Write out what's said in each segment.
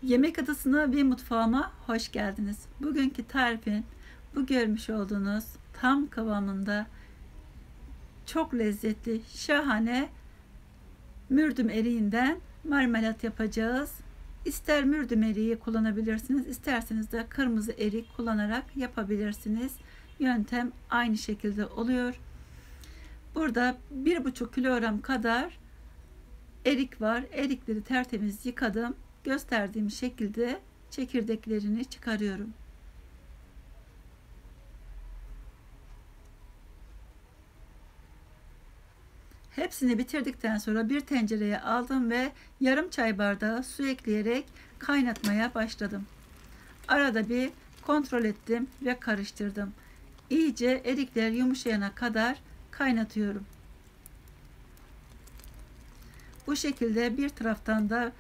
Yemek Adası'na ve mutfağıma hoş geldiniz. Bugünkü tarifin bu görmüş olduğunuz tam kıvamında çok lezzetli, şahane mürdüm eriğinden marmelat yapacağız. İster mürdüm eriği kullanabilirsiniz, isterseniz de kırmızı erik kullanarak yapabilirsiniz. Yöntem aynı şekilde oluyor. Burada 1,5 kilogram kadar erik var. Erikleri tertemiz yıkadım. Gösterdiğim şekilde çekirdeklerini çıkarıyorum. Hepsini bitirdikten sonra bir tencereye aldım ve yarım çay bardağı su ekleyerek kaynatmaya başladım. Arada bir kontrol ettim ve karıştırdım. İyice erikler yumuşayana kadar kaynatıyorum. Bu şekilde bir taraftan da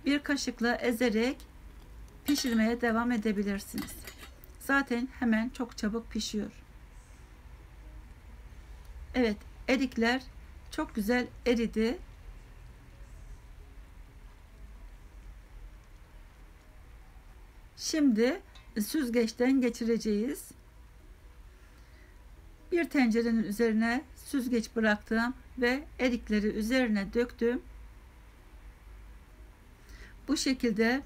bir kaşıkla ezerek pişirmeye devam edebilirsiniz. Zaten hemen çok çabuk pişiyor. Evet, erikler çok güzel eridi. Şimdi süzgeçten geçireceğiz. Bir tencerenin üzerine süzgeç bıraktım ve erikleri üzerine döktüm. Bu şekilde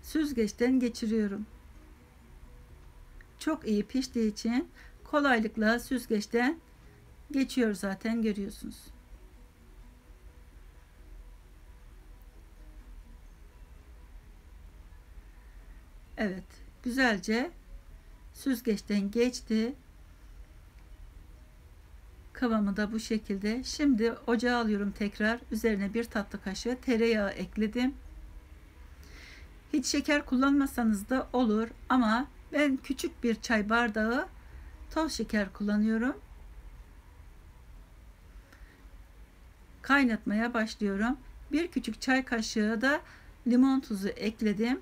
süzgeçten geçiriyorum. Çok iyi piştiği için kolaylıkla süzgeçten geçiyor, zaten görüyorsunuz. Evet, güzelce süzgeçten geçti. Kıvamı da bu şekilde. Şimdi ocağa alıyorum tekrar. Üzerine bir tatlı kaşığı tereyağı ekledim. Hiç şeker kullanmasanız da olur ama ben küçük bir çay bardağı toz şeker kullanıyorum. Kaynatmaya başlıyorum. Bir küçük çay kaşığı da limon tuzu ekledim.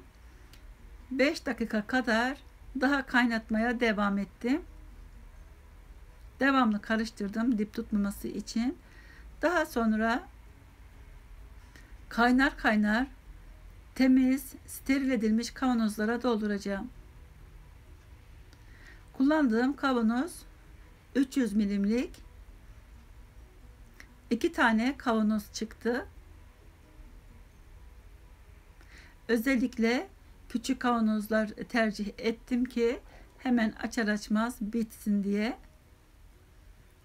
5 dakika kadar daha kaynatmaya devam ettim. Devamlı karıştırdım dip tutmaması için. Daha sonra kaynar kaynar temiz, steril edilmiş kavanozlara dolduracağım. Kullandığım kavanoz 300 milimlik. 2 tane kavanoz çıktı. Özellikle küçük kavanozlar tercih ettim ki hemen açar açmaz bitsin diye.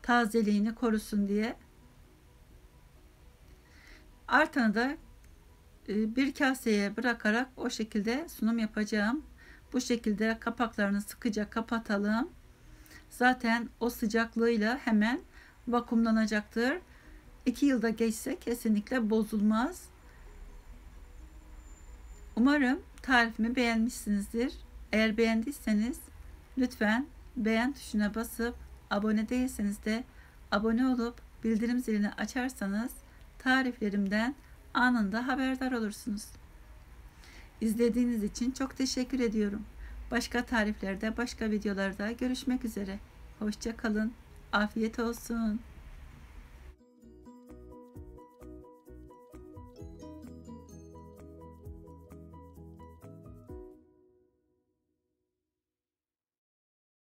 Tazeliğini korusun diye. Artanı da bir kaseye bırakarak o şekilde sunum yapacağım. Bu şekilde kapaklarını sıkıca kapatalım. Zaten o sıcaklığıyla hemen vakumlanacaktır. 2 yılda geçse kesinlikle bozulmaz. Umarım tarifimi beğenmişsinizdir. Eğer beğendiyseniz lütfen beğen tuşuna basıp abone değilseniz de abone olup bildirim zilini açarsanız tariflerimden anında haberdar olursunuz. İzlediğiniz için çok teşekkür ediyorum. Başka tariflerde, başka videolarda görüşmek üzere. Hoşça kalın. Afiyet olsun.